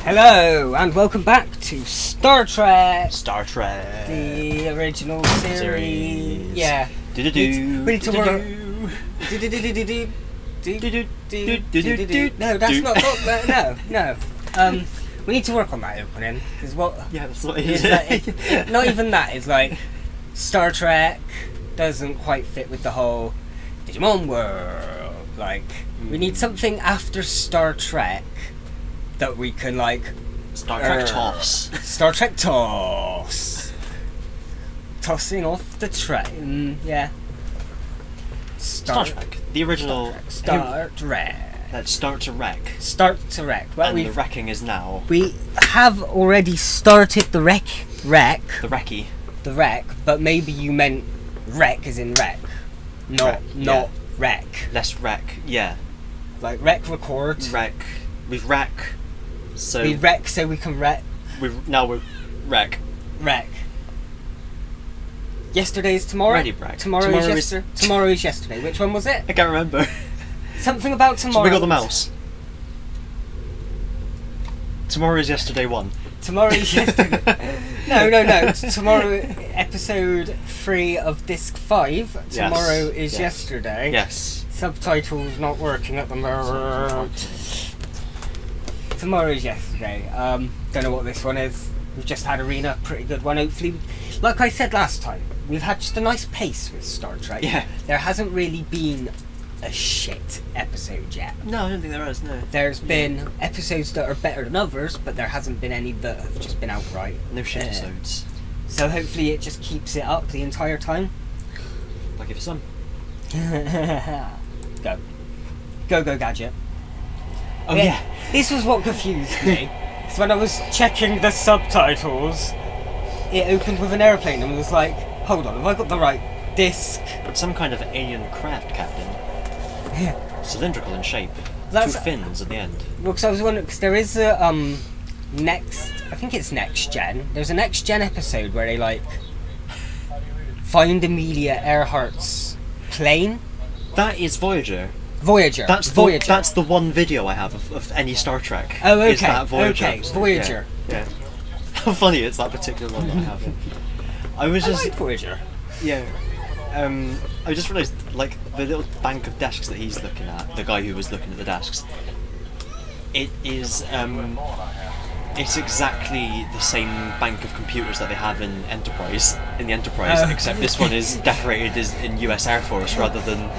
Hello, and welcome back to Star Trek. Star Trek. The original series. Yeah. We need to work. No, that's not. No. We need to work on that opening because what? Yeah, that's what it is. Like, not even that. It's like Star Trek doesn't quite fit with the whole Digimon world. Like, we need something after Star Trek that we can like. Star Trek TOS. Star Trek TOS. Tossing off the train. Yeah. Star Trek. The original. Star Trek. Let's start to wreck. Start to wreck. Well, and the wrecking is now. We have already started the wreck. The wrecky. The wreck, but maybe you meant wreck as in wreck. Not wreck. Let's wreck, yeah. Like wreck record. Wreck. We've wreck. So we wreck so we can wreck. Now we're wreck. Wreck. Yesterday is tomorrow. Ready, wreck. Tomorrow is yesterday. Which one was it? I can't remember. Something about tomorrow. Wiggle the mouse. Tomorrow is yesterday 1. Tomorrow is yesterday. No. Tomorrow, episode 3 of disc 5. Tomorrow is yesterday. Yes. Subtitles not working at the moment. Tomorrow is yesterday. Don't know what this one is. We've just had Arena, pretty good one. Hopefully, like I said last time, we've had just a nice pace with Star Trek. Yeah. There hasn't really been a shit episode yet. No, I don't think there is, no. There's been episodes that are better than others, but there hasn't been any that have just been outright. No shit episodes. So hopefully it just keeps it up the entire time. Like if some. Go Gadget. Oh yeah. This was what confused me. So when I was checking the subtitles, it opened with an airplane and was like, hold on, have I got the right disc? Some kind of alien craft, Captain. Yeah. Cylindrical in shape. That's 2 fins at the end. Well, because I was wondering, because there is a I think it's Next Gen. There's a Next Gen episode where they like find Amelia Earhart's plane. That is Voyager. That's the one video I have of any Star Trek. Oh, okay. Is that Voyager Okay, episode. Voyager. Yeah. How funny it's that particular one that I have. I like Voyager. Yeah. I just realised, like, the little bank of desks that he's looking at, the guy who was looking at the desks, it is, it's exactly the same bank of computers that they have in the Enterprise, except this one is decorated as in US Air Force rather than...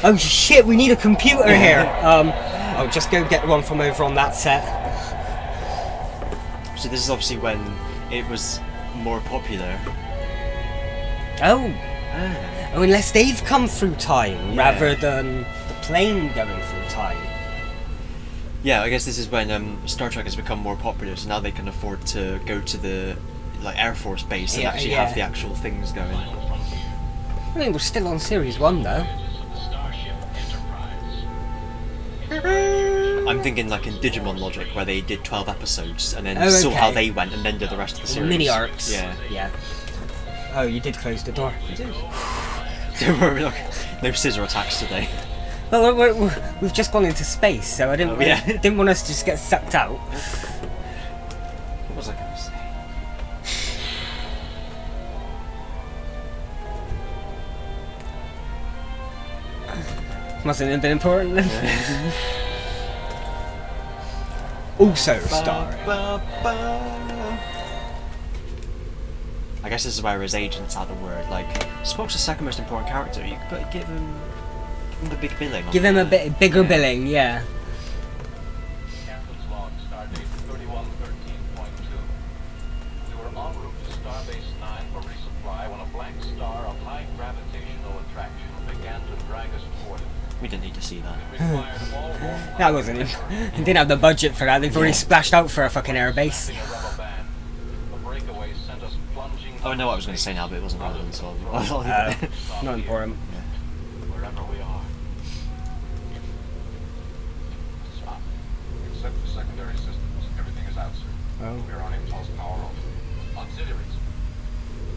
Oh shit, we need a computer here! I'll just go get one from over on that set. So this is obviously when it was more popular. Oh, unless they've come through time rather than the plane going through time. Yeah, I guess this is when Star Trek has become more popular, so now they can afford to go to the Air Force base and actually have the actual things going. I mean, we're still on Series 1 though. I'm thinking like in Digimon logic, where they did 12 episodes and then saw how they went and then did the rest of the series. Mini arcs. Yeah. Oh, you did close the door. I did. Don't worry, look, no scissor attacks today. Well, we've just gone into space, so I didn't want us to just get sucked out. What was I going to say? Mustn't have been important. Also starring. I guess this is where his agents had the word, like, Spock's the second most important character, you could give him the big billing. Give him a bit bigger billing, yeah. Captain's log, stardate 3113.2. We were en route to Starbase 9 for resupply when a blank star of high gravitational attraction began to drag us toward it. We didn't need to see that. It required all warp That wasn't him. Didn't have the budget for that. They've already splashed out for a fucking airbase. a rubber band. The breakaway sent us plunging. Oh, I know what I was going to say now, but it wasn't relevant, so I'll leave it. Not important. Wherever we are. Stop. Except for secondary systems, everything is out, sir. Oh. We're on impulse power only. Auxiliaries.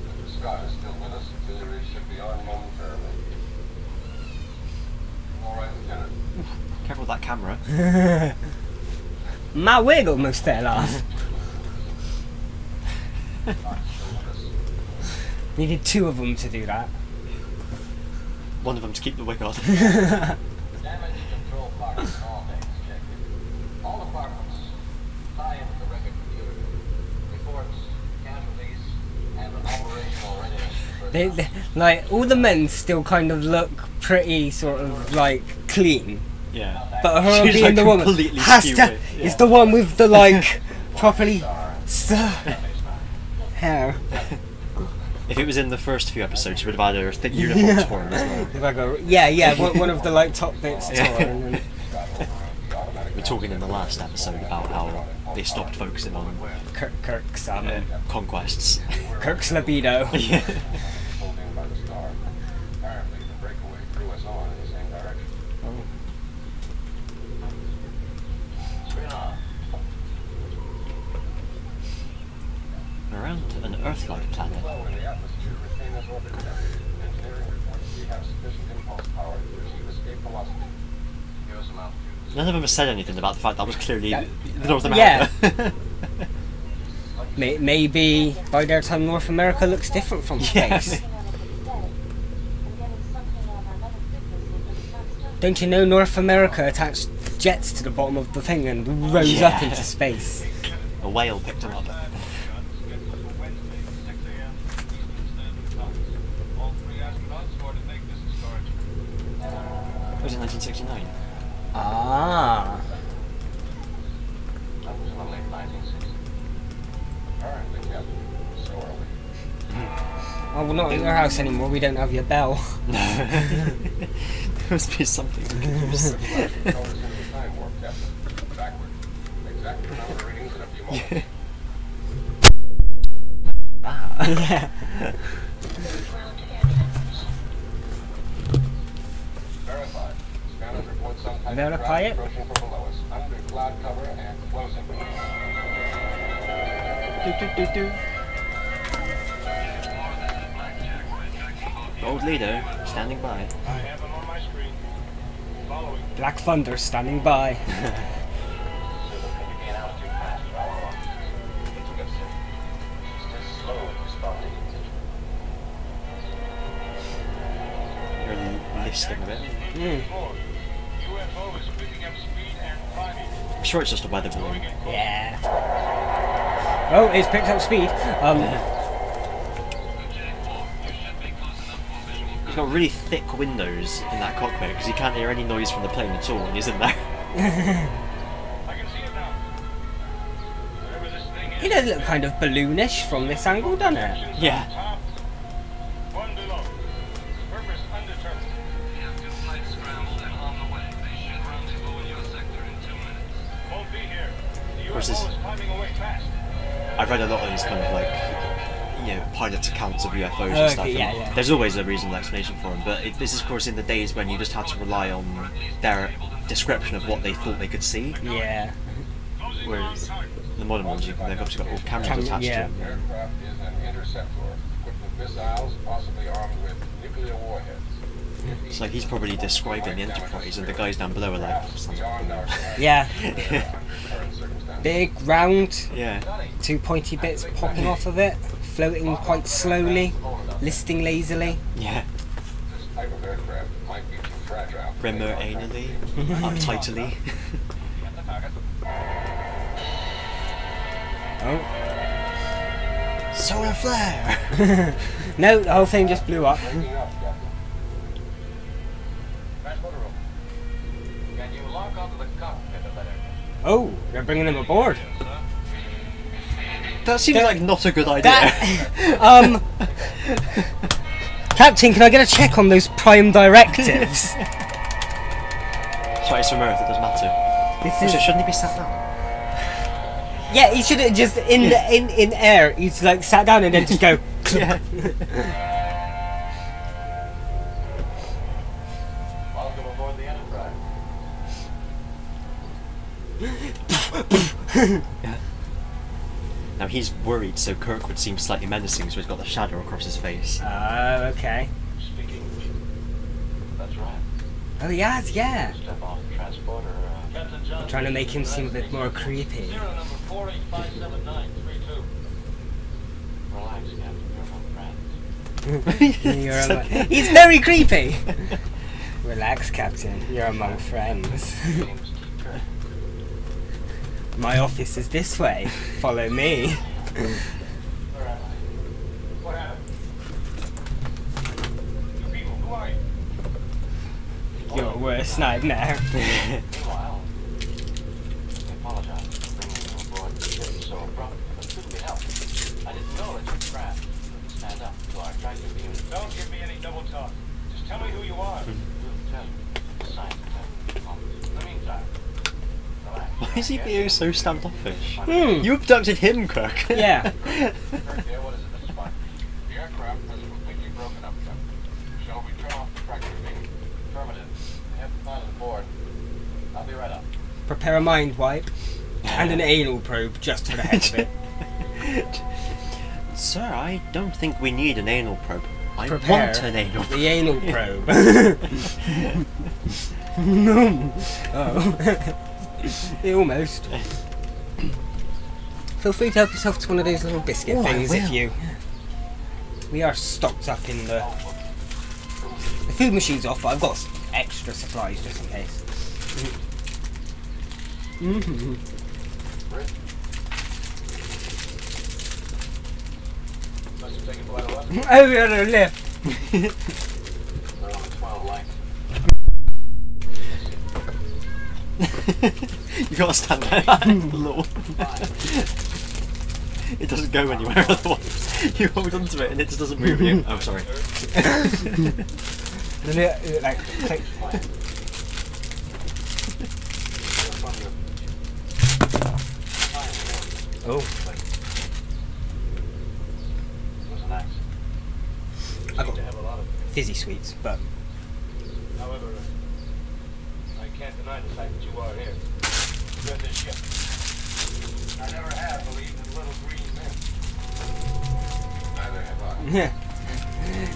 Mr. Scott is still with us. Auxiliaries should be on momentarily. All right, Lieutenant. Careful with that camera. My wig almost fell off. Needed 2 of them to do that. One of them to keep the wig on. Damage control parts and all things checked. All departments tie into the record computer. Reports, casualties, and operational readiness. Like, all the men still kind of look pretty sort of like clean. Yeah. But her She's, being like, the woman completely has to, skew-lit, yeah. is the one with the like properly hair. If it was in the first few episodes, you would have had her thick uniform torn as well. If I go, yeah, one of the like top bits Yeah. torn. And We were talking in the last episode about how they stopped focusing on Kirk's conquests. Kirk's libido. Yeah. Pulled in by the star. Apparently, the breakaway threw us on in the same direction. Spin on. Around an Earth-like planet. Low in the atmosphere, retain this orbit depth. Engineering reports we have sufficient impulse power to achieve escape velocity. Give us some altitude. None of them have said anything about the fact that was clearly Yeah. North Yeah. America. Maybe by their time North America looks different from Yeah. space. Don't you know North America attached jets to the bottom of the thing and rose up Yeah. into space? A whale picked them up. It was in 1969. Ah. That was in the late 1960s. Apparently, Captain, so are we. Oh, we're not at your house anymore. We don't have your bell. There must be something we can use. Colors in the time warp, Captain. Backward. Exactly number readings in a few moments. Yeah. Verified. Scanners report some type Verify of it? craft approaching from below us, under cloud cover and closing. Old leader, standing by. I have them on my screen. Following. Black Thunder standing by. You're listing a bit. Mm. UFO is picking up speed and climbing. I'm sure it's just a weather balloon. Yeah. Oh, it's picked up speed. He's got really thick windows in that cockpit because he can't hear any noise from the plane at all when he's in there. I can see it now. Whatever this thing is. It does look kind of balloonish from this angle, doesn't it? Yeah. Top, one below. Purpose undetermined. Captain flight scrambled and on the way. They should rendezvous in your sector in 2 minutes. Won't be here. The course, UFO this- is climbing away fast. I've read a lot of these kind of like, you know, pilots' accounts of UFOs Okay, and stuff. yeah, and yeah. There's always a reasonable explanation for them, but this is, of course, in the days when you just had to rely on their description of what they thought they could see. Yeah. Whereas the modern ones, they've obviously got all cameras attached yeah. to them. Aircraft is an interceptor, equipped with missiles, possibly armed with nuclear warheads. It's like he's probably describing the Enterprise, and the guys down below are like, "Sounds like a Beyond our balloon." Yeah. current circumstances. Big, round, Yeah. 2 pointy bits popping off of it, floating quite slowly, listing lazily. Yeah. This type of aircraft might be too fragile. Rimmer anally, uptightly. Oh. Solar flare! No, the whole thing just blew up. Waking up, Captain. Transporter room. Can you lock onto the cockpit of that aircraft? Oh, they're bringing him aboard. That seems That- like not a good idea. That, Captain, can I get a check on those prime directives? That's right, it's from Earth, it doesn't matter. This Also, is, shouldn't he be sat down? yeah, he should have just in air. He's like sat down and then just go. Yeah. Welcome aboard the Enterprise. Now he's worried, so Kirk would seem slightly menacing, so he's got the shadow across his face. Okay. Speaking. That's right. Oh, he has, yeah. Step off the transporter. Captain John. Trying to make him seem a bit more creepy. Zero number 48579232. Relax, Captain. You're my friend. You're among- He's very creepy. Relax, Captain. You're among friends. James, keep track. My office is this way. Follow me. Where am I? What happened? You people, who are you? Your worst nightmare. Meanwhile, I apologize for bringing you aboard the ship so abruptly, but it couldn't be helped. I didn't know that you'd crash. Stand up, so I tried to be in. Don't give me any double talk. Just tell me who you are. We'll tell you. Sign it. In the meantime, relax. Why is he being so standoffish? Hmm. You abducted him, Kirk. Yeah. Kirk here, what is it, Mr. Spock? The aircraft has completely broken up, Captain. Shall we turn off the tractor beam? Affirmative. We have the pilot aboard. I'll be right up. Prepare a mind wipe and an anal probe just for the heck of it. Sir, I don't think we need an anal probe. I Prepare want an anal probe. the anal probe. No. Oh. Almost. Feel free to help yourself to one of those little biscuit Oh, I things if will. you. We are stocked up in the food machine's off, but I've got extra supplies just in case. Mm-hmm. Must have taken quite a lot. Oh, we had a lift. They're only 12 lengths. You gotta stand there. The little. It doesn't go anywhere otherwise. You hold onto it and it just doesn't move you. Oh, sorry. Like, click. Oh, It was an accident. I got To have a lot of. fizzy sweets, but However, I can't deny the fact that you are here. You're this ship. I never have believed in little green men. Neither have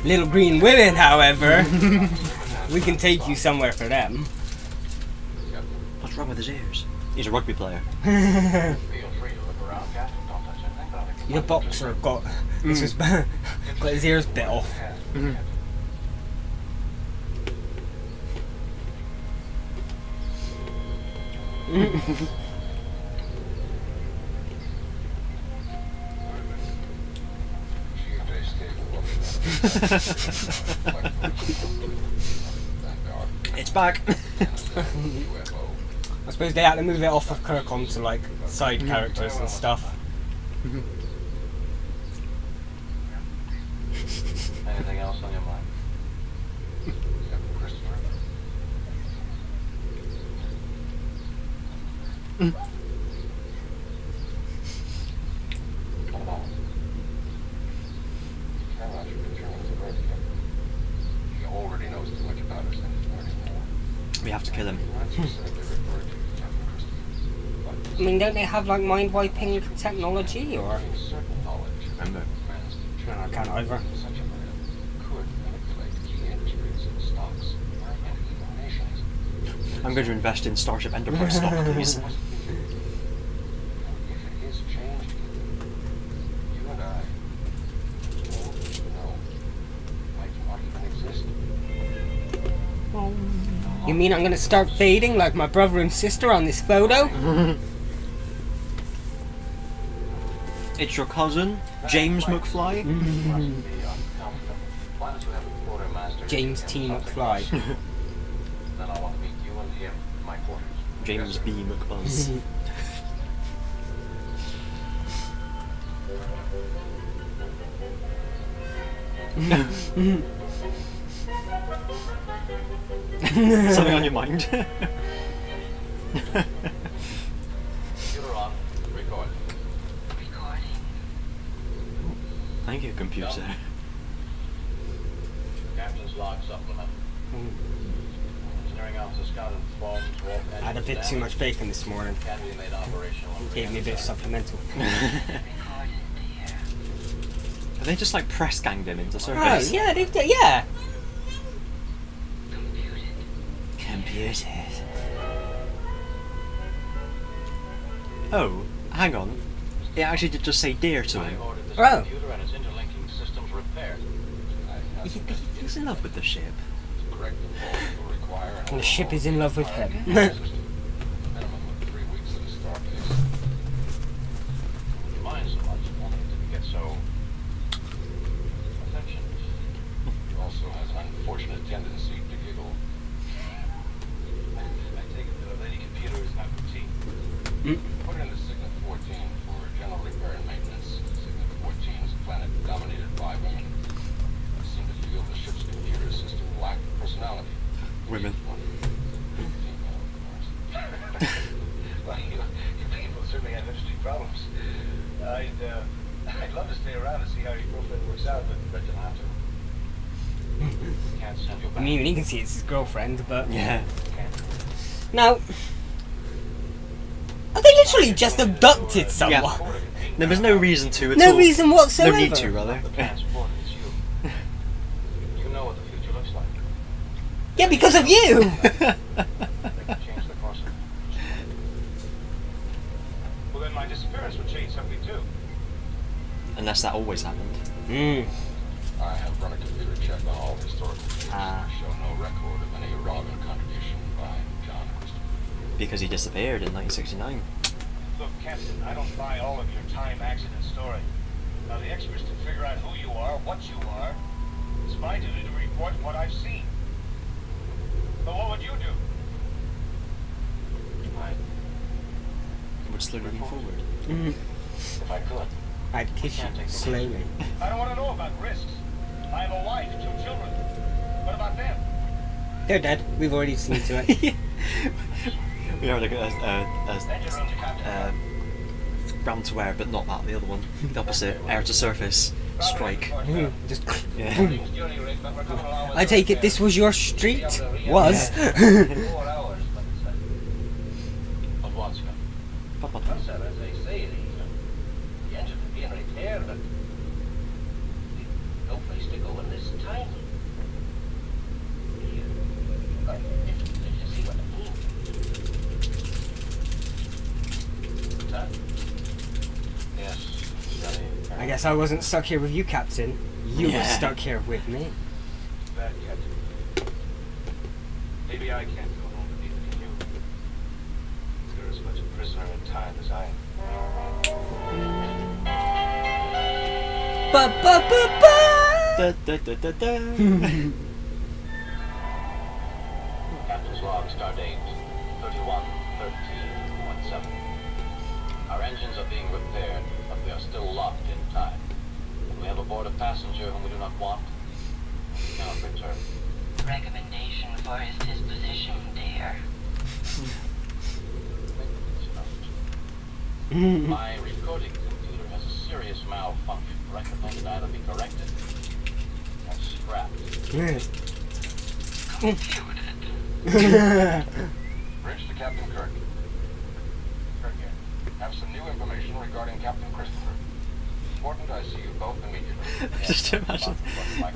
I. little green women, however, we can take you somewhere for them. What's wrong with his ears? He's a rugby player. Feel free to look around, Captain. Don't touch anything. That'll make Your boxer got got his ears bit off. It's back. I suppose they had to move it off of Kirk onto like side characters and stuff. Anything else on your mind? Christopher? He already knows too much about us and he's learning more. We have to kill him. I mean, don't they have like mind wiping technology or? Certain knowledge. Remember. No, I can't either. Such a man could manipulate key industries and stocks and even nations. I'm going to invest in Starship Enterprise stock, please. If it is changing, you and I, all we know, might not even exist. You mean I'm gonna start fading like my brother and sister on this photo? It's your cousin, James McFly. Possibly uncomfortable. Why don't you have the quartermaster? James T. McFly. Then I want to meet you and him in my quarters. James B. McBuzz. Something on your mind? Computer on. Record. Thank you, computer. Captain's log supplement. Engineering officer scouted forms. I had a bit too much bacon this morning. Can be made operational. Gave me a bit of supplemental. Have they just like press ganged him into Oh, service? yeah, they did, yeah. Computers. Oh, hang on. It actually did just say dear to I him. ordered this Oh. computer and its interlinking systems repaired. He's in love with the ship. Correct the fault will require an And the ship is in love with him. minimum of 3 weeks at a starbase. Wouldn't mind so much if only it didn't get so affectionate. He also has an unfortunate tendency to giggle. I take it that a lady computer is not routine. Put it into Signet 14 for general repair and maintenance. Signet 14 is a planet dominated by women. I seem to feel the ship's computer system lacked personality. Women. Female, of course. Well, you people certainly have interesting problems. I'd love to stay around and see how your girlfriend works out, but you'll have to. Can't send you I back. mean, you can see it's his girlfriend, but Yeah. Can't. now, have they literally just abducted someone? There was no reason to at all. No reason whatsoever. No need to, rather. The transport is you. You know what the future looks like. Yeah, because of you. They can change the course of it. Well, then my disappearance would change something too. Unless that always happened. Mm. I have run a computer check on all historical tapes. Ah. I show no record of any irrelevant contribution by John Christopher. Because he disappeared in 1969. Look, Captain, I don't buy all of your time accident story. Now, the experts can figure out who you are, what you are. It's my duty to report what I've seen. But what would you do? I Would slowly lean forward. Mm. if I could. I'd kiss you slowly. I don't want to know about risks. I have a wife, 2 children. What about them? They're dead. We've already seen to it. We are like Engine room to Captain. ground to air, but not that, the other one. The opposite, air to surface, strike. Mm, just. Yeah. I take it this was your street? Was? 4 hours, but but what's going? Well, sir, as they say, the engine is being repaired, but no place to go in this time. You see what I mean? Sir? Yes, Johnny. I guess I wasn't stuck here with you, Captain. You were Yeah. stuck here with me. Bad Captain. Maybe I can't go home, but neither can you. You're as much a prisoner in time as I am. Ba ba ba ba. Da, da, da, da, da. Captain's log, stardate 31-13-17. Our engines are being repaired, but we are still locked in time. We have aboard a passenger whom we do not want. We cannot return. Recommendation for his disposition, dear. My recording computer has a serious malfunction. Recommended either be corrected or scrapped. Computed. Bridge to Captain Kirk. Kirk here. Have some new information regarding Captain Christopher. Important I see you both immediately. Just imagine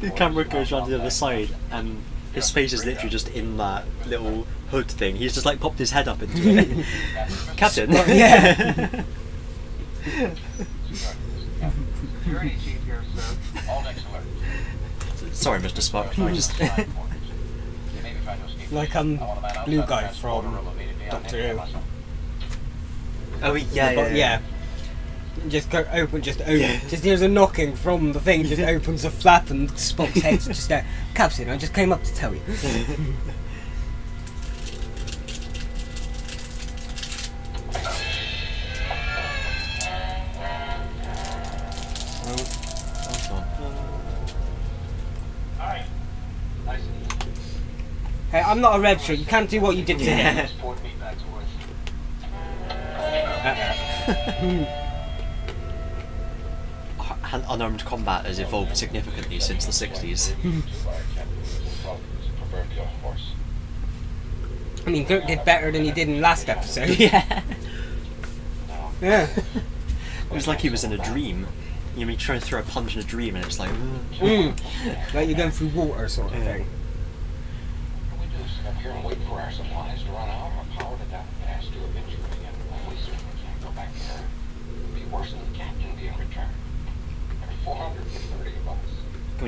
the camera goes round to the other side and his face is literally just in that little hood thing. He's just like popped his head up into it. Captain. Yeah. Security chief here, sir. All decks alert. Sorry, Mr. Spock. Can we just You may be trying to escape. Like, I want a man outside blue the guy transporter from room immediately. I'm Doctor hitting Who. myself. Oh yeah, But yeah. Just go open, just open. Yeah. Just hears a knocking from the thing, just opens a flap and Spock's head's just there. Captain, I just came up to tell you. Alright. I see. Hey, I'm not a red shirt, you can't do what you did to him. Transport me back to Earth. Unarmed combat has evolved significantly since the 60s. Proverbial horse. I mean, Kirk did better than he did in last episode. Yeah. Yeah. It was like he was in a dream. You know, you try to throw a punch in a dream and it's like... Like you're going through water sort of thing. What do we do? Sit up here and wait for our supplies to run out or power to down fast to eventually again? We certainly can't go back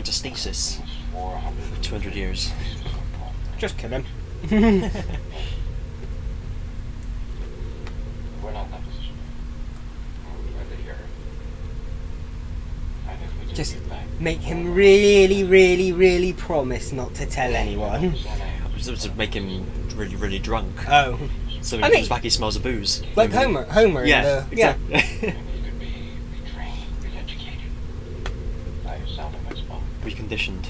into stasis for 200 years. Just kill him. We're not in that position. We're glad to hear it. And if we do Just get back, make him really, really, really promise not to tell anyone. To make him really, really drunk. Oh, So when I he mean- comes back, he smells of booze. like Maybe- Homer. Yeah, in the, exactly. you could be retrained, re-educated. Now you're sounding like Spock. Reconditioned.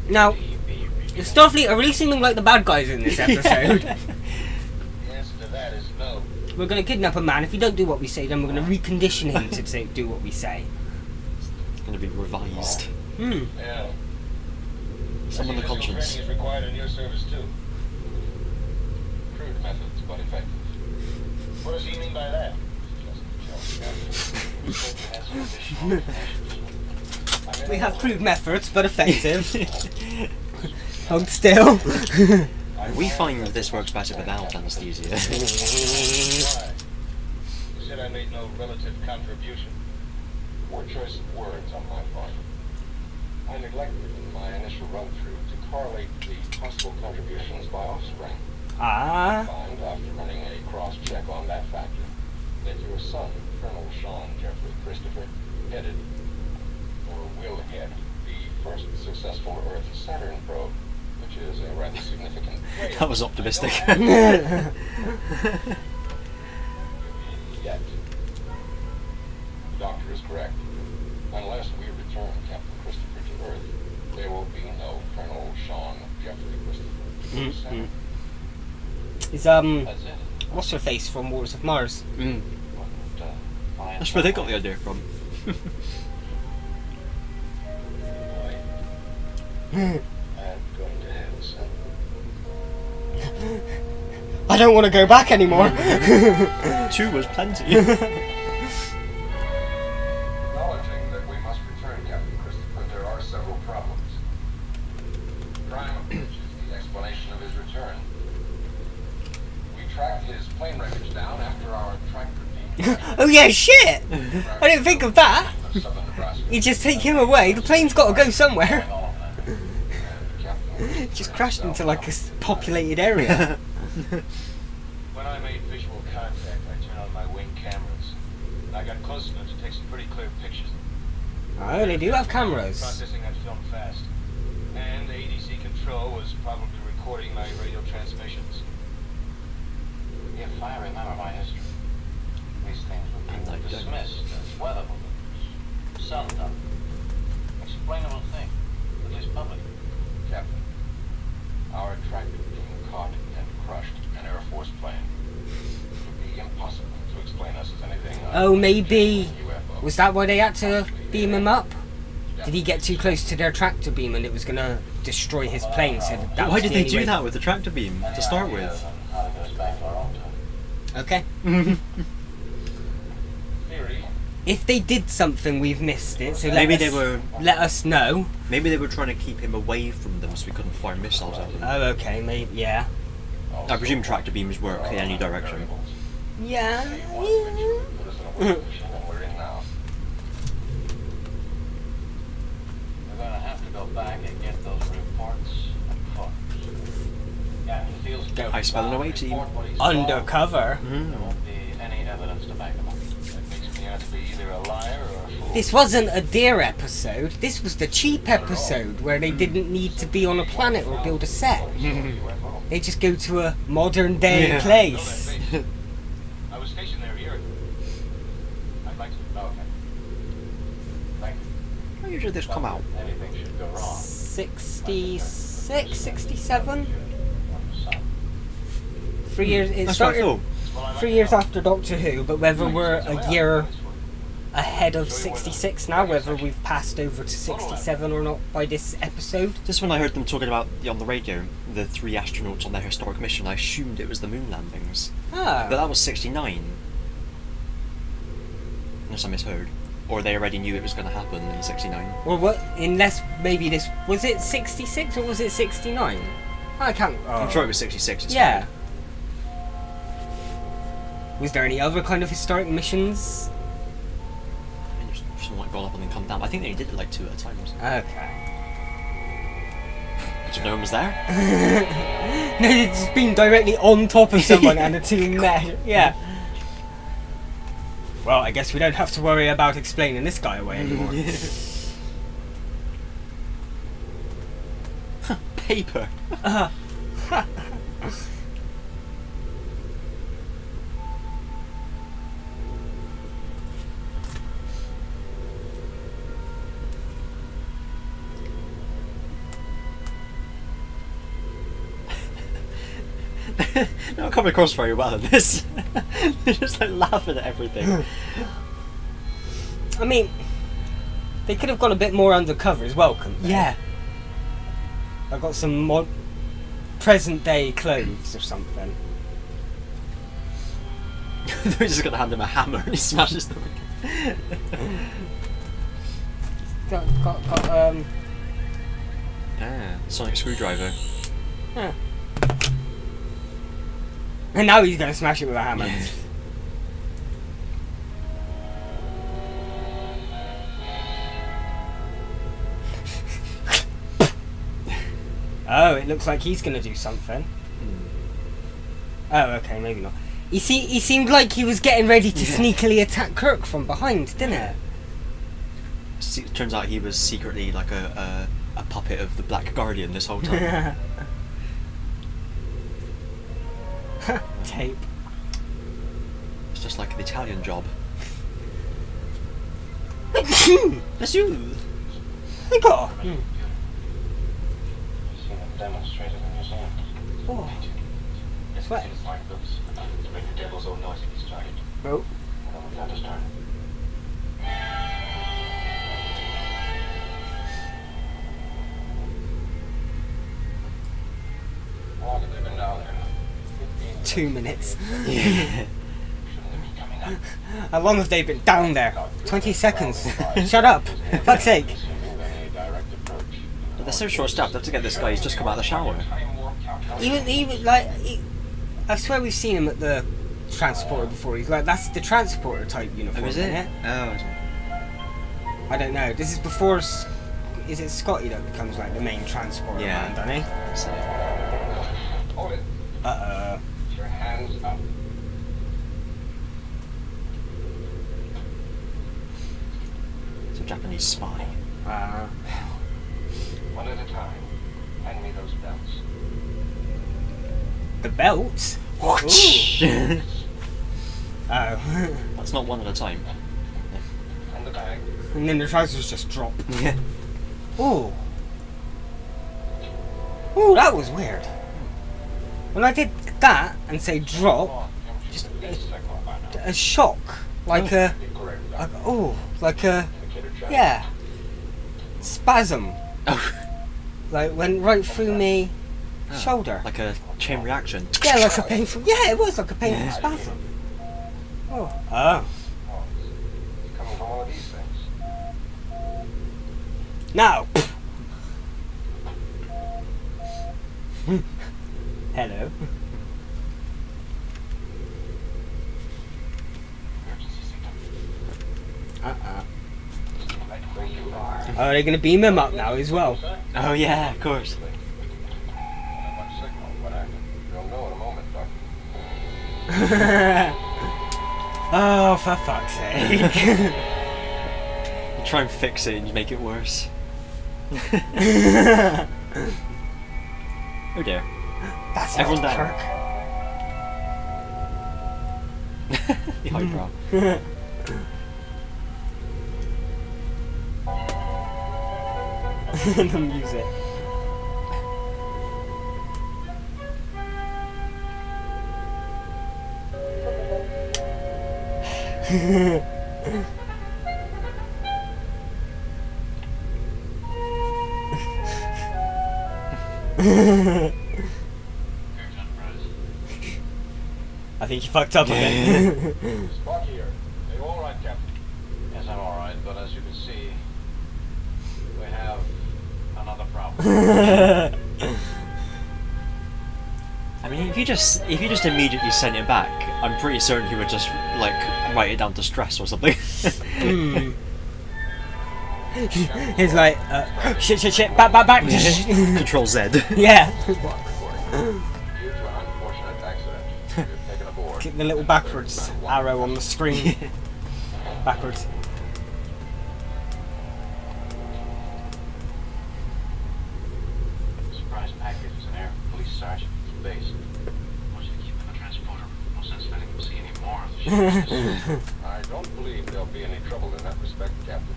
Now, the Starfleet are really seeming like the bad guys in this episode. The answer to that is no. We're going to kidnap a man. If you don't do what we say, then we're going to recondition him to do what we say. It's going to be revised. Yeah. Summon the conscience. Training is required in your service too. Crude methods, but effective. What does he mean by that? We have crude methods, but effective. Hold still. We find this works better without anesthesia. You said I made no relative contribution. Poor choice of words on my part. I neglected in my initial run-through to correlate the possible contributions by offspring. Ah. Find, after running a cross-check on that factor, that your son, Colonel Sean Jeffrey Christopher, headed, or will head, the first successful Earth-Saturn probe, which is a rather significant... That was optimistic. Yet. The doctor is correct. Unless we return Captain Christopher to Earth, there will be no Colonel Sean Jeffrey Christopher. Is That's it. what's her face from Wars of Mars? Mm. Wouldn't, find That's where they got the idea from. I'm going to have a son. I don't want to go back anymore. 2 was plenty. Acknowledging that we must return Captain Christopher, there are several problems. Prime of which is the explanation of his return. We tracked his plane wreckage down after our tractor beam. Oh yeah, shit! I didn't think of that. Southern Nebraska. You just take him away. The plane's got to go somewhere. All of that. And Captain It just crashed into like a populated area. When I made visual contact, I turned on my wing cameras. I got close enough to take some pretty clear pictures. Oh, they do have cameras. Processing that film fast. And ADC control was probably recording my radio transmissions. If I remember my history, these things would And I be don't. dismissed as weather balloons. Seldom. Explainable thing, at least public. Captain, our tractor being caught and crushed an Air Force plane. It would be impossible to explain us as anything. Oh, maybe. UFO. Was that why they had to beam him up? Did he get too close to their tractor beam and it was gonna destroy his plane? So that Why was did the they only do way- that with the tractor beam to start with? How to get us back to our own time. Okay. Theory. If they did something, we've missed it. So Maybe let they us, were. let us know. Maybe they were trying to keep him away from them, so we couldn't fire missiles at them. Oh, okay. Maybe. Yeah. I presume tractor beams work in any direction. Yeah. Put us in a worse position than we're in now. We're gonna have to go back and get those reports and photos. Captain Fields Go. I spell an away team. report what he saw. Undercover. There won't be any evidence to back him up. That makes me out to be either a liar or a fool. This wasn't a deer episode. This was the cheap episode where they didn't need to be on a planet or build a set. UFO. They just go to a modern day Yeah. place. I was stationed there a year ago. I'd like to. Oh, okay. Thank you. How usually this come out? Anything should go wrong. 66, 67? 3 years. It That's what I started thought. 3 years after Doctor Who, but whether we're a year ahead of 66 now, whether we've passed over to 67 or not by this episode. Just when I heard them talking about on the radio, the 3 astronauts on their historic mission, I assumed it was the moon landings. But Ah, that was 69. Unless I misheard. Or they already knew it was going to happen in 69. or what? Unless maybe this was it 66 or was it 69? I can't. I'm sure it was 66. It's Yeah. Was there any other kind of historic missions? fine. Something like gone up and then come down. I think they did it like 2 at a time or something. Okay. But no one was there? No, it's been directly on top of someone and the two met. Yeah. Well, I guess we don't have to worry about explaining this guy away anymore. Paper. They're not coming across very well in this. They're just like laughing at everything. I mean, they could have gone a bit more undercover as well, couldn't they? Yeah. I've got some present day clothes or something. They're just gonna hand him a hammer and he smashes them. got Ah, sonic screwdriver. yeah. And now he's gonna smash it with a hammer. Oh, it looks like he's gonna do something. Oh, okay, maybe not. He seemed like he was getting ready to sneakily attack Kirk from behind, didn't it? Turns out he was secretly like a puppet of the Black Guardian this whole time. Tape. It's just like the Italian job. That's you. I got. Seen them demonstrated in New Zealand. Oh. It's What? things like those to make the devil's own noise if he started. Oh. And then we've got to start. How long have they been down there? 2 minutes. Shouldn't they be coming up? How long have they been down there? 20 seconds. Shut up. Fuck's sake. But they're so short-staffed. They have to get this guy. He's just come out of the shower. I swear we've seen him at the transporter before. He's like, that's the transporter type uniform, Oh, is isn't it? Oh. I don't know. This is before. Is it Scotty that becomes like the main transporter Yeah. man, doesn't he? So, Hold it. Uh-oh. Your hands up. it's a Japanese spy. One at a time. Hand me those belts. The belts? Ooh. Oh. That's not one at a time. And the bag. And then the trousers just drop. Yeah. Ooh. Ooh, that was weird. When I did that and say drop, just a shock. Like a yeah. Spasm. Oh. Like went right through me shoulder. Like a chain reaction. Yeah, like a painful. Yeah, it was like a painful spasm. Oh. Oh. Coming from one of these things. Now. Hello. Emergency signal. Right where you are. Oh, they're gonna beam him up now as well. Oh yeah, of course. Not much signal, but you'll know in a moment, Doc. Oh, for fuck's sake. You try and fix it and you make it worse. Oh dear. That's Everyone not down. Kirk. The highbrow. The music. I think you fucked up a bit. Spock here. Are you all right, Captain? Yes, I'm all right, but as you can see, we have another problem. I mean, if you just immediately sent it back, I'm pretty certain he would just like write it down to stress or something. He's like, shit, back. Control Z. Yeah. Due to an unfortunate accident, you're taken aboard. Click the little backwards arrow on the screen. Backwards. Surprise package is an air police sergeant from base. I want you to keep it in the transporter. No sense letting him see any more of the ship. I don't believe there'll be any trouble in that respect, Captain.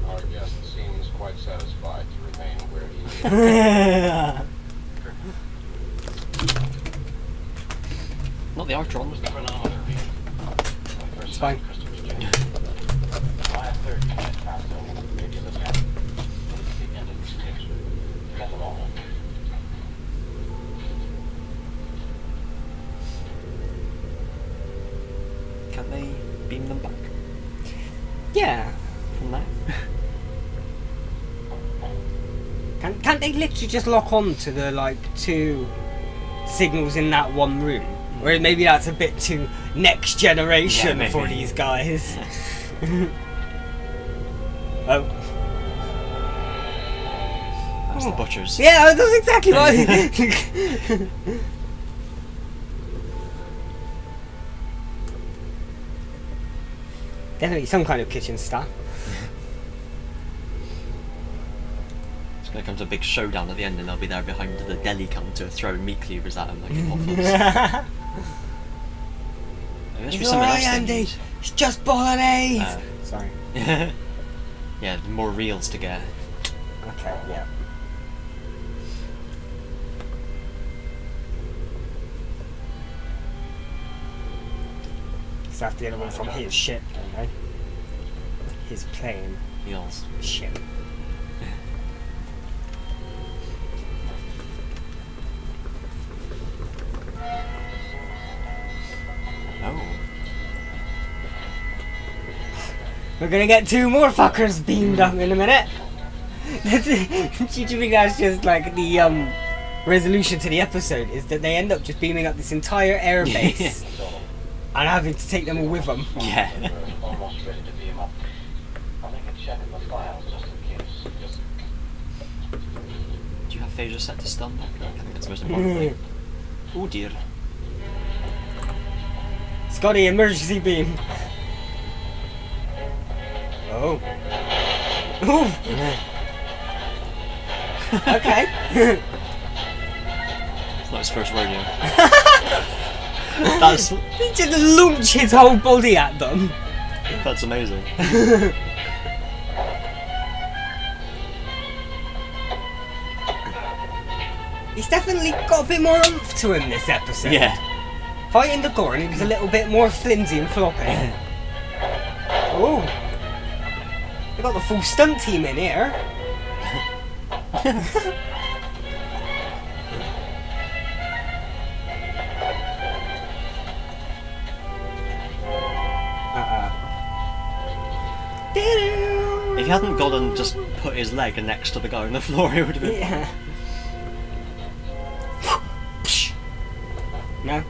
Our guest seems quite satisfied to remain where he is. Not the Artron. The chronometer reading. It's fine. 5:30 minutes past 0. Maybe a little after. It's the end of this picture. Get them all. Can they beam them back Yeah. from that? Can't they literally just lock on to the like two signals in that one room? Or maybe that's a bit too next generation Yeah, for maybe. these guys. Oh. That's the butchers. Yeah, that's exactly what Definitely some kind of kitchen staff. It's going to come to a big showdown at the end, and they'll be there behind the deli counter throwing meat cleavers at him like waffles. There must be It's something alright, else they Andy. need. It's just bolognese. Uh, Sorry. Yeah, more reels to get. Okay, yeah. So that's the other one from his ship, okay? His plane Reels. ship. Oh. We're gonna get two more fuckers beamed up in a minute. Do you think that's just like the resolution to the episode? Is that they end up just beaming up this entire airbase and having to take them all with them? Yeah. Almost ready to beam up. I'll make a check in the files just in case. Just Do you have phaser set to stun? I think that's the most important thing. Oh dear. Scotty, emergency beam. Oh. Ooh. Okay. It's not his first rodeo. That's He just launch his whole body at them. that's amazing. He's definitely got a bit more oomph to him this episode. Yeah. Fighting the Gorn, he was a little bit more flimsy and floppy. Oh. We got the full stunt team in here. If he hadn't gone and just put his leg next to the guy on the floor, it would have been. Yeah. No.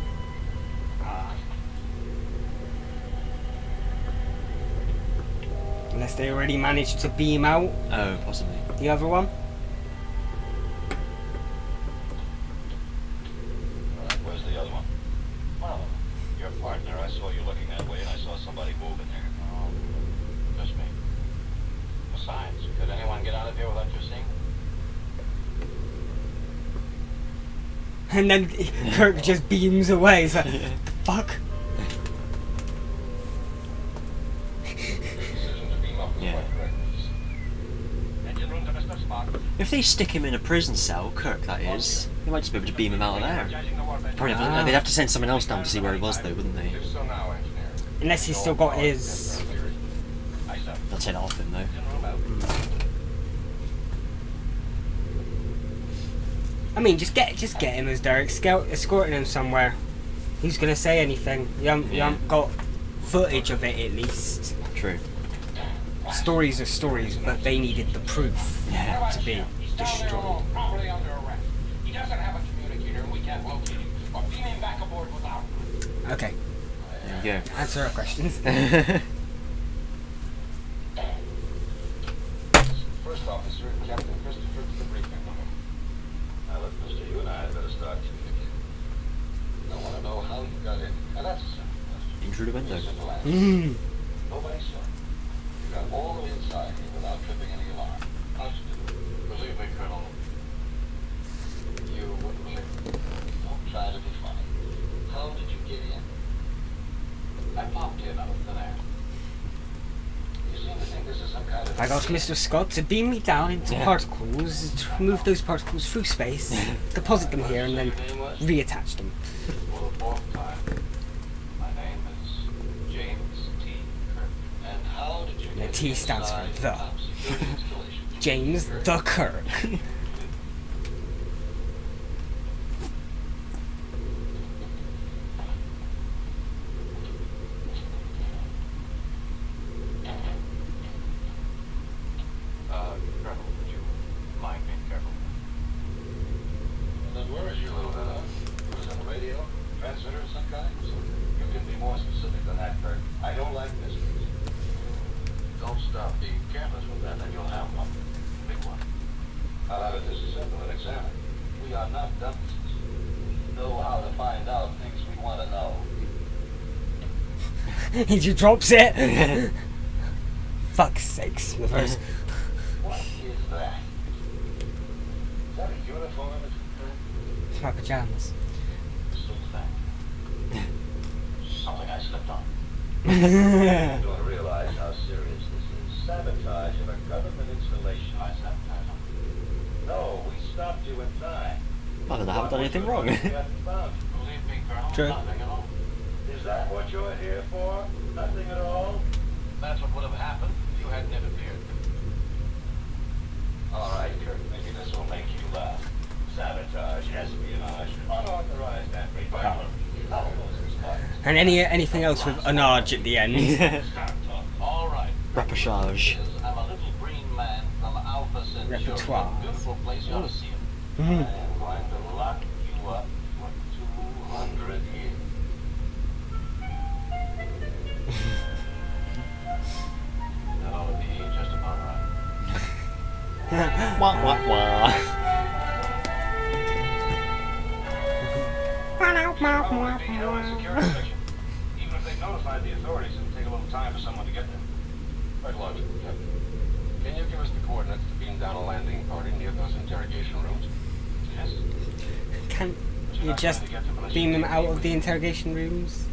Unless they already managed to beam out Oh, possibly. the other one. where's the other one? One of them. Your partner. I saw you looking that way, and I saw somebody moving there. Oh, just me. Besides, could anyone get out of here without your seeing? And then Kirk just beams away. He's like, Yeah. fuck? Decision to beam up was Yeah. quite correct. Engine room to Mr. Spock. If they stick him in a prison cell, Kirk that is, they might just be able to beam him out of there. Energizing the warp engine. Probably have, they'd have to send someone else down to see where he was though, wouldn't they? Do so now, engineer. Unless he's still got his... Aye, sir. They'll take it off him though. Engine room out. I mean, just get him as Derek, escorting him somewhere. Who's gonna say anything? You haven't got footage of it at least. True. Stories are stories, but they needed the proof Yeah. to be destroyed. Properly under arrest. He doesn't have a communicator and we can't locate him. Or beam him back aboard without him. Okay, There answer our questions. you go. First officer, Captain Christopher to the briefing room. Now look, mister, you and I had better start communicating. I want to know how you got in. And that's a simple question. In through the window. Simple answer. Mm. Nobody saw it. You got all the way inside here without tripping any alarm. How'd you do it? Believe me, Colonel. You wouldn't believe me. Don't try to be funny. How did you get in? I popped in out of thin air. You seem to think this is some kind of... I got Mr. Scott to beam me down into Yeah. particles, to move those particles through space, deposit them here, and then Your name was? reattach them. For the fourth time. My name is James T. Kirk. And how did you The get T stands for inside the. top security installation? James the Kirk. Colonel, would you mind being careful? Then where is your little was it a radio? Transmitter of some kind? You can be more specific than that, Kirk. I don't like mysteries. Don't stop being careless with that, and you'll have one. Big one. I'll have it disassemble and examine. We are not dummies. We know how to find out things we want to know. He just drops it. Fuck's sakes, the first. What is that? Is that a uniform? It's my pajamas. So thin. Something I slipped on. Well, You don't realize how serious this is. Sabotage of a government installation. I sabotage them? No, we stopped you in time. Well, then I haven't done anything wrong. We hadn't found you. Believe me, Colonel, True. nothing at all. Is that what you're here for? Nothing at all? That's what would have happened if you hadn't interfered. All right, Kirk, maybe this will make you laugh. Sabotage, espionage, unauthorized entry. and anything else with an arch at the end. All right. Rapprochage. I'm a little green man from Alpha Centauri. Repertoire. Beautiful place, you ought to see it. Mhm. I am going to lock you up for 200 years. That ought to be just about right. Wah wah wah. Probably being held in security section. Even if they notified the authorities, it'll take a little time for someone to get there. Quite logical, Captain. Can you give us the coordinates to beam down a landing party near those interrogation rooms? Yes. Can you just beam them out of the interrogation rooms?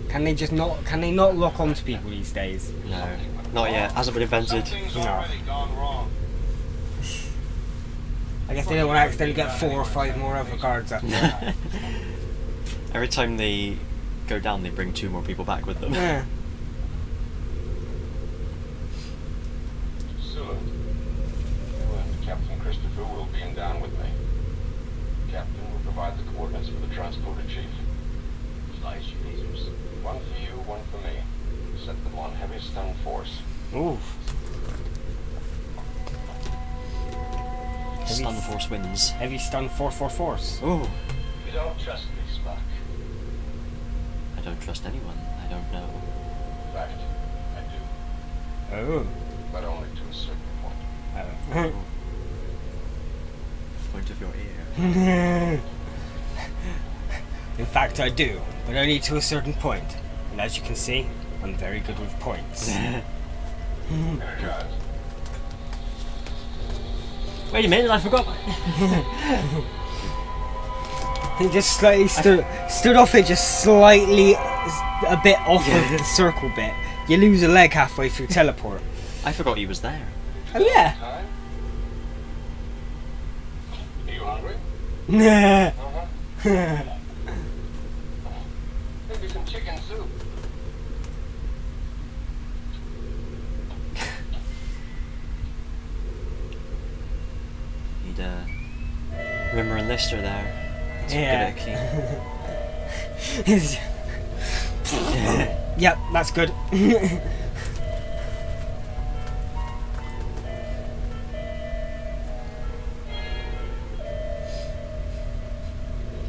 Can they just not? Can they not lock onto people these days? No, not yet. Hasn't been invented. Something's No. already gone wrong. I guess they don't want to accidentally get 4 or 5 more other guards up there. Every time they go down, they bring 2 more people back with them. Yeah. Soon, you and Captain Christopher will beam down with me. Captain will provide the coordinates for the transporter chief. Slice lasers. One for you, one for me. Set them on heavy stun force. Ooh. Stun Force wins. Heavy stun 4 force. Ooh. You don't trust me, Spock. I don't trust anyone. I don't know. In fact, I do. Oh. But only to a certain point. Oh. Point of your ear. In fact, I do, but only to a certain point. And as you can see, I'm very good with points. Energize. Wait a minute, I forgot. He just slightly stood off it, just slightly a bit off of the circle bit. You lose a leg halfway through teleport. I forgot he was there. Oh yeah. Time? Are you hungry? Nah. Uh-huh. Maybe some chicken soup. Need Rimmer and Lister there. That's Yeah. good at Yep, that's good.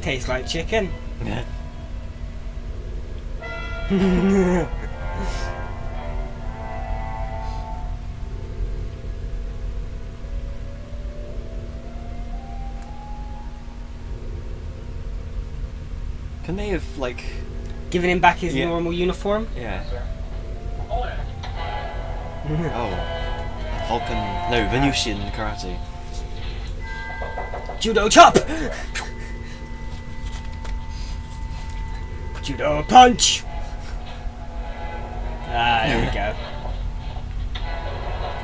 Tastes like chicken. key. Can they have, like... Giving him back his Yeah. normal uniform? Yeah. Oh. Vulcan... No, Venusian karate. Judo chop! Judo punch! Ah, there we go.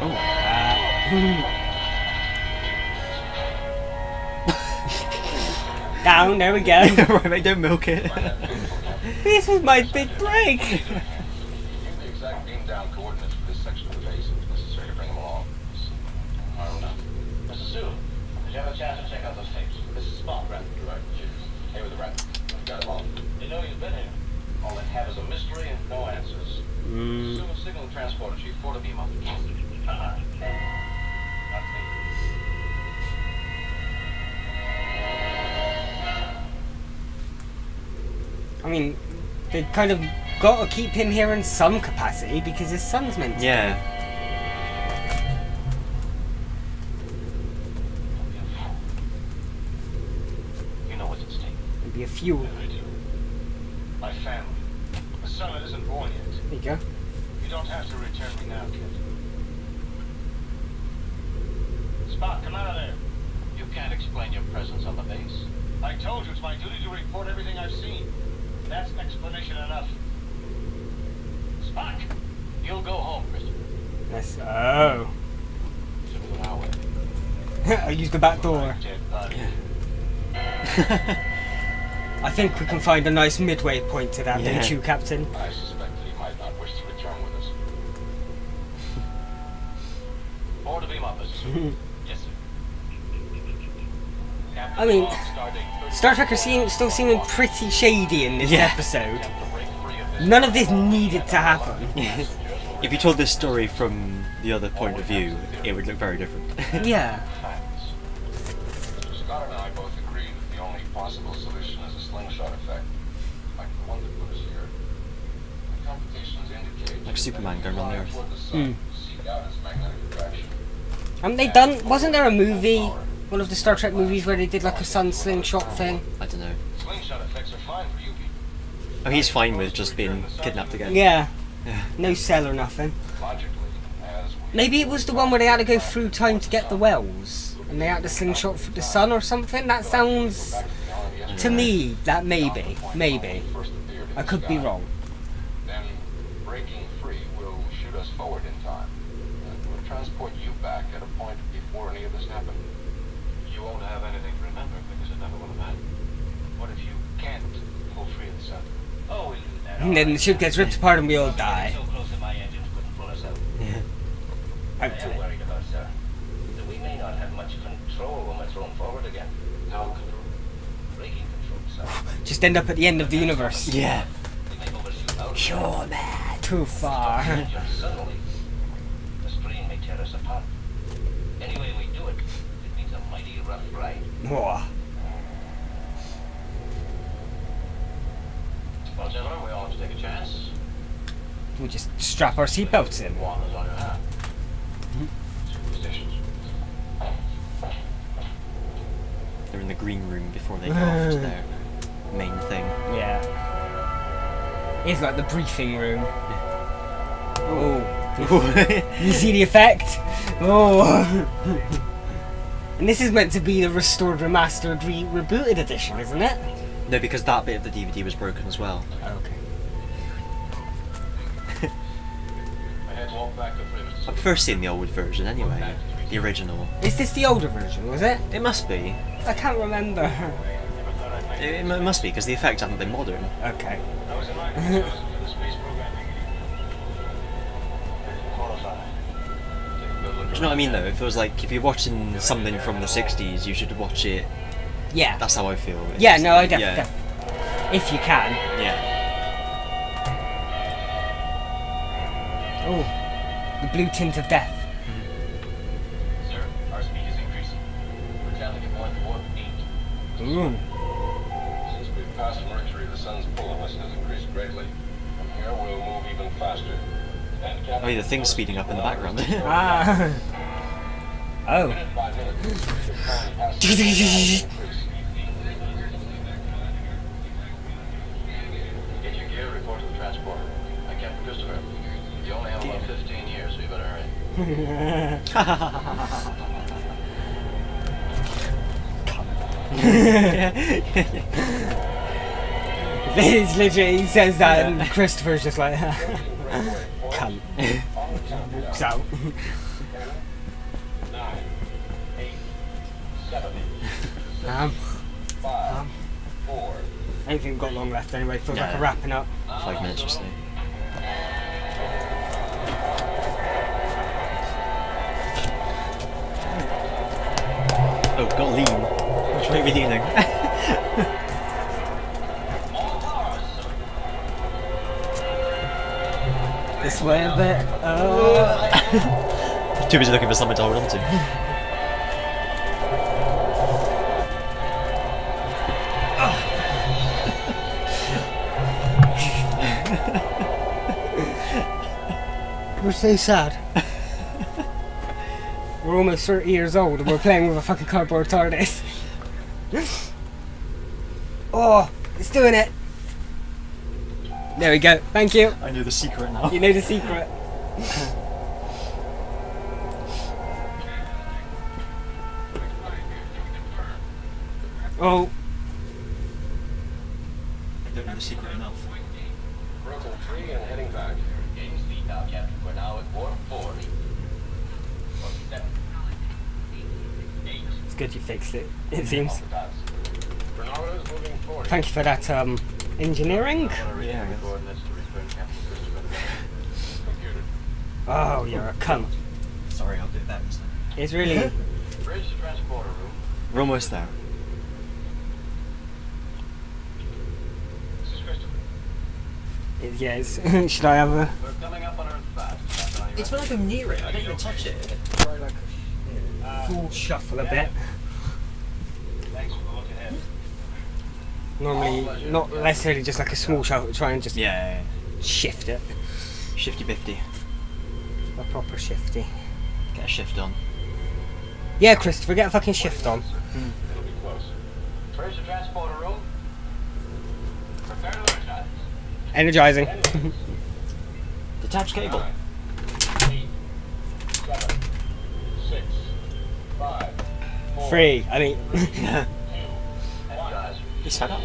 Oh. Down, there we go. Right, mate, don't milk it. This is my big break! Give the exact beam down coordinates for this section of the base if necessary to bring them along. Mr. Sue, did you have a chance to check out those tapes? This is Spock, right? Right. Cheers. Hey with the rat. Got him all. They know you've been here. All they have is a mystery and no answers. Sue, signal the transporter chief for the beam up. Not me. I mean, they kind of got to keep him here in some capacity because his son's meant to. Yeah. You know what's at stake. It'd be a fuel. I do. My family. The son that isn't born yet. There you go. You don't have to return me now, kid. Spock, come out of there. You can't explain your presence on the base. I told you it's my duty to report everything I've seen. That's explanation enough. Spock, you'll go home, Christopher. That's, oh. Should we go our way? I used the back door. Dead body. I think we can find a nice midway point to that, Yeah. don't you, Captain? I suspect that he might not wish to return with us. Forward to beam up, Mr. Sue. Yes, sir. Captain I mean, Log, Stardate Star Trek are still seeming pretty shady in this Yeah. episode. to break free of this. None of this needed to happen. If you told this story from the other point of view, it would look very different. Yeah. Times. Mr. Scott and I both agreed that the only possible solution is a slingshot effect, like the one that put us here. The computations indicate Like Superman going around the Earth. toward the sun, seek out its magnetic attraction. Haven't they done? Wasn't there a movie, one of the Star Trek movies, where they did like a sun slingshot thing? I don't know. Slingshot effects are fine for you people. Oh, he's fine with just being kidnapped again. Yeah. No cell or nothing. Logically, as we Maybe it was the one where they had to go through time to get the wells, and they had to slingshot for the sun or something. That sounds to me that maybe. first appeared in I the could be sky. wrong. Then, breaking free will shoot us forward in time. And we'll transport you back at a point before any of this happened. You won't have anything to remember because it never would have happened. What if you can't pull free of the center? Oh, we'll do that. And then the ship gets ripped apart and we all die. So close that my engines couldn't pull us out. I am Hopefully. worried about, sir, that we may not have much control when we're thrown forward again. No control. Braking control, sir. Just end up at the end of the universe. Yeah. We may overshoot out. Sure, man. Too far. Suddenly, the strain may tear us apart. Any way we do it, it means a mighty rough ride. Whoa. Well, gentlemen, we all have to take a chance. We'll just strap our seatbelts in. One is on your hand. Superstitions. They're in the green room before they go off to their main thing. Yeah. It's like the briefing room. Oh. You see the effect? Oh. And this is meant to be the restored, remastered, rebooted edition, isn't it? No, because that bit of the DVD was broken as well. Okay. I had to walk back to Mr. I prefer seeing the old version anyway. The original. Is this the older version, was it? It must be. I can't remember. Never thought I'd make It must be, because the effects haven't been modern. Okay. I was in line for the space program. Qualified. Take a good look Do you know what I mean though? If it was like, if you're watching something from the 60s, you should watch it. Yeah. That's how I feel. Yeah, It's- no, I yeah. definitely. If you can. Yeah. Oh. The blue tint of death. Sir, our speed is increasing. We're traveling at 148. Ooh. Since we've passed Mercury, the sun's pull on us has increased greatly. From here destroyer will move even faster. And Oh, yeah, the thing's speeding up in the background. Ah. Oh. minute by minute, the flying passenger increase. Get your gear, report to the transporter. Captain Christopher, you only have about 15 years, so you better hurry. It's literally, he says that and Christopher's just like, cunt. So. 9, 8, 7, 5, 4. I don't think we've got long left anyway, feels like Yeah. a wrapping up. 5 minutes or so. Oh, got lean. Which may be leaning. This way a bit. Oh. Too busy looking for something to hold on to. We're so sad. We're almost 30 years old and we're playing with a fucking cardboard TARDIS. Oh, it's doing it. There we go. Thank you. I know the secret now. You know the secret. Oh. I don't know the secret enough. Broken free and heading back. Gain speed now, Captain. We're now at warp 4. 7, 8. It's good you fixed it, it seems. Chronometers moving forward. Thank you for that engineering. Yeah, I guess. Coordinates to return Captain Christopher to base. Computer. Oh, you're a cunt. Sorry, I'll do that next time. It's really... Bridge to transporter room. We're almost there. This is Christopher. Yes. Should I have a... We're coming up on Earth fast. Captain, are you It's ready? when I'm near it, I don't even touch it. full shuffle a bit. Thanks for the look ahead. Normally, not necessarily just like a small shuffle, try and just Yeah, shift it. shifty bifty. A proper shifty. Get a shift on. Yeah, Christopher, get a fucking shift on. It'll be close. Bridge to transporter room. Prepare to energize. Energizing. Detach cable. 8, 7, 6, 5, 4, 3. I mean... 2, energize. Just head up.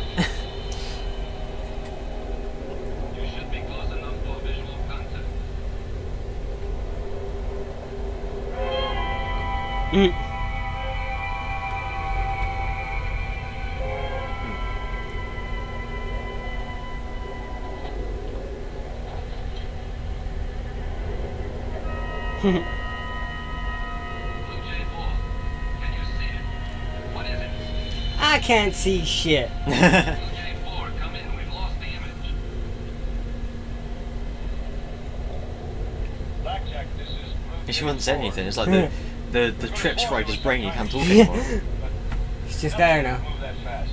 You should be close enough for visual contact. Mm. Blue J4, can you see it? What is it? I can't see shit. Blue J4, come in. We've lost the image. Blackjack, this is Blue She wouldn't say anything. It's like the trip strider's brain. You can't talk Yeah. anymore. It's just there now. Move that fast.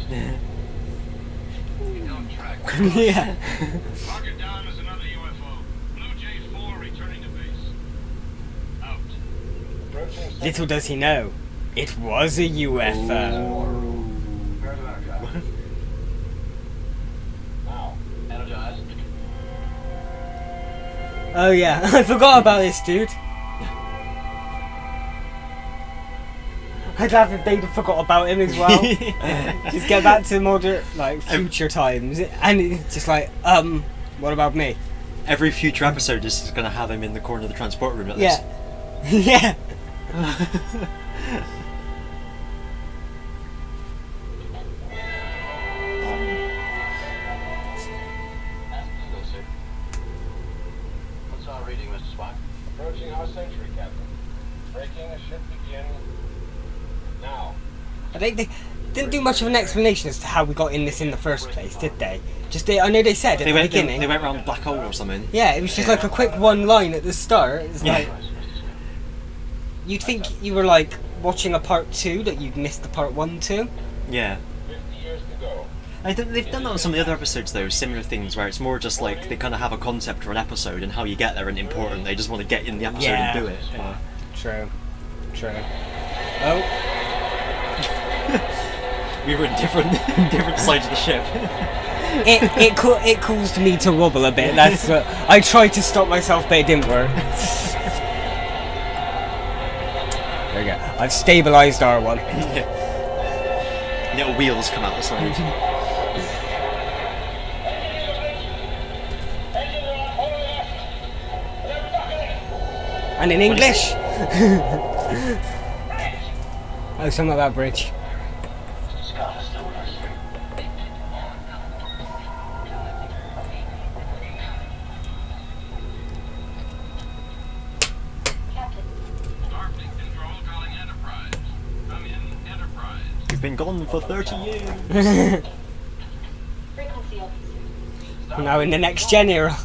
We don't track. Yeah. Mark it down as another UFO. Blue J4 returning to base. Out. Little does he know, it was a UFO. Prepare to energize. Now, energize. Oh yeah, I forgot about this dude. I'd laugh if they'd have forgot about him as well. Just get back to modern, like, future times. And it's just like, what about me? Every future episode is going to have him in the corner of the transport room like Yeah. Yeah. What's our reading, Mr. Spock? Approaching our century, Captain. Braking should begin now. They didn't do much of an explanation as to how we got in this in the first place, did they? I know they said at the beginning. They went around black hole or something. Yeah, it was just like a quick one line at the start. It's Yeah. like, you'd think you were like watching a part 2 that you'd missed the part 1 too. Yeah. 50 years to go. They've done that on some of the other episodes though, similar things where it's more just like they kind of have a concept for an episode and how you get there isn't important. They just want to get in the episode Yeah. and do it. Yeah. True. Oh. We were in different sides of the ship. It caused me to wobble a bit. That's I tried to stop myself, but it didn't work. There we go. I've stabilised R1. Little wheels come out the side. And in English. Oh, something about bridge. Starfleet Control calling Enterprise. Come in, Enterprise. You've been gone for 30 years. Frequency officer. Now in the next gen era.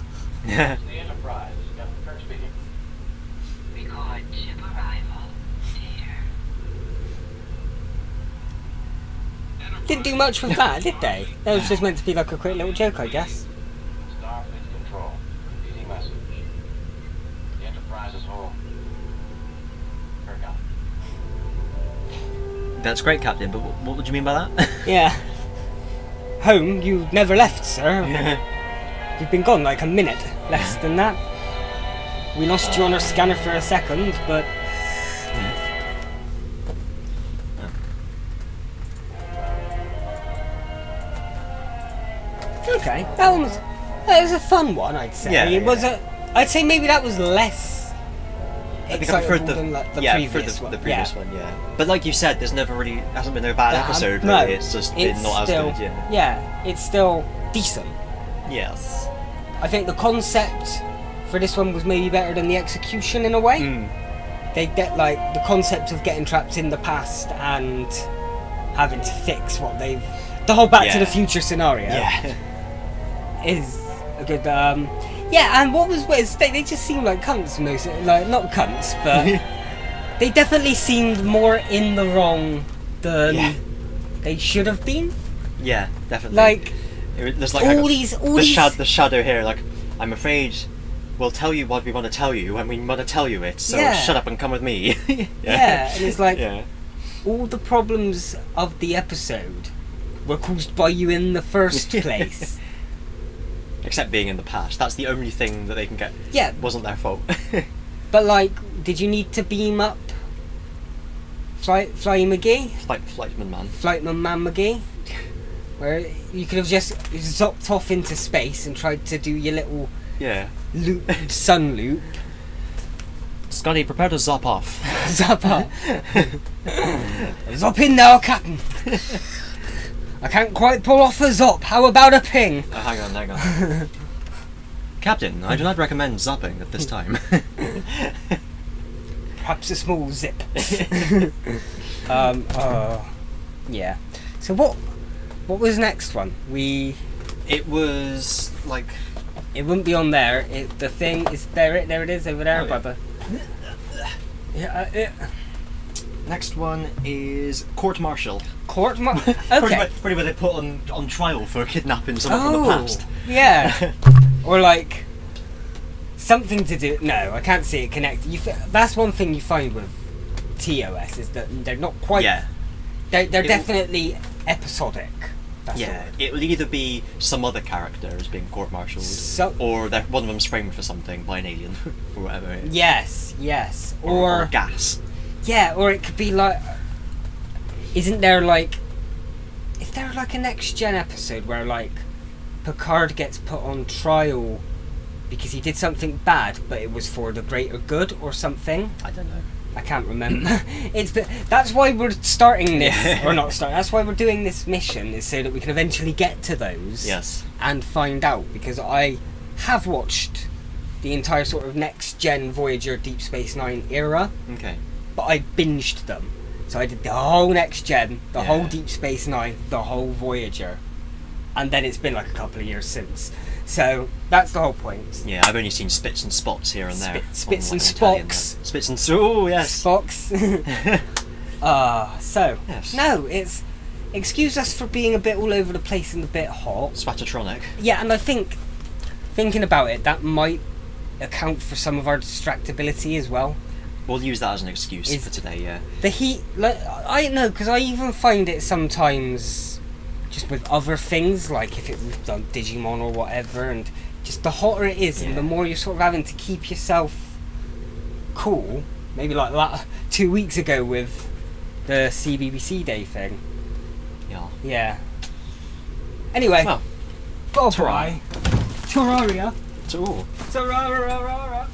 The Enterprise. Captain Kirk speaking. Record ship arrival, dear. Didn't do much with that, did they? That was just meant to be like a quick little joke, I guess. Starfleet Control. Repeating message. The Enterprise is home. Kirk out. That's great, Captain, but what would you mean by that? Yeah. Home, you never left, sir. You've been gone like a minute, less than that. We lost you on our scanner for a second, but... Okay, that was a fun one, I'd say. Yeah, It was I'd say maybe that was less I think I preferred excitable than like, the yeah, previous for one. the previous one, yeah. But like you said, there's never really hasn't been a bad episode. No, Really, it's just been not still, as good. Yeah. Yeah, it's still decent. Yes. I think the concept for this one was maybe better than the execution in a way. They get like the concept of getting trapped in the past and having to fix what they've. The whole Back to the Future scenario is a good. Yeah, and what was they just seemed like cunts most, like not cunts, but they definitely seemed more in the wrong than they should have been. Yeah, definitely. Like there's like all these the shadow here. Like I'm afraid we'll tell you what we want to tell you when we want to tell you it. So shut up and come with me. Yeah, and it's like yeah. all the problems of the episode were caused by you in the first place. Except being in the past. That's the only thing that they can get. Yeah. Wasn't their fault. But like, did you need to beam up Fly McGee? Flightman man. Flightman Man McGee? Where you could have just zopped off into space and tried to do your little loop, sun loop. Scotty, prepare to zop off. Zop up. Zop in now, Captain. I can't quite pull off a zop. How about a ping? Hang on. Captain, I do not recommend zopping at this time. Perhaps a small zip. Yeah. So what was next one? It was like It wouldn't be on there. The thing is there. There it is over there, Oh, yeah. brother. Yeah. next one is court martial. Okay. Pretty where they put on trial for kidnapping someone from the past. Yeah. Or like something to do. No, I can't see it connected. That's one thing you find with TOS is that they're not quite. Yeah. They're definitely episodic. That's the word. It will either be some other character as being court-martialed, or that one of them's framed for something by an alien, or whatever it is. Yes. Or gas. Yeah, or it could be like... Is there like a next-gen episode where, like, Picard gets put on trial because he did something bad, but it was for the greater good or something? I don't know. I can't remember. That's why we're starting this, or not starting. That's why we're doing this mission, is so that we can eventually get to those. Yes. And find out, because I have watched the entire sort of next gen Voyager Deep Space Nine era. Okay. But I binged them, so I did the whole next gen, the whole Deep Space Nine, the whole Voyager, and then it's been like a couple of years since. So that's the whole point. Yeah, I've only seen spits and spots here and there. Spits and Italian spocks. Spits and yes. Spocks. So Yes. no, it's excuse us for being a bit all over the place and a bit hot. Spatatronic. Yeah, and I think, thinking about it, that might account for some of our distractibility as well. We'll use that as an excuse for today, yeah. The heat, like, I know, because I even find it sometimes just with other things, like if it was done Digimon or whatever, and just the hotter it is, and the more you're sort of having to keep yourself cool, maybe like that 2 weeks ago with the CBBC Day thing. Yeah. Yeah. Anyway, Well, bye-bye. Terraria. to all. Terraria.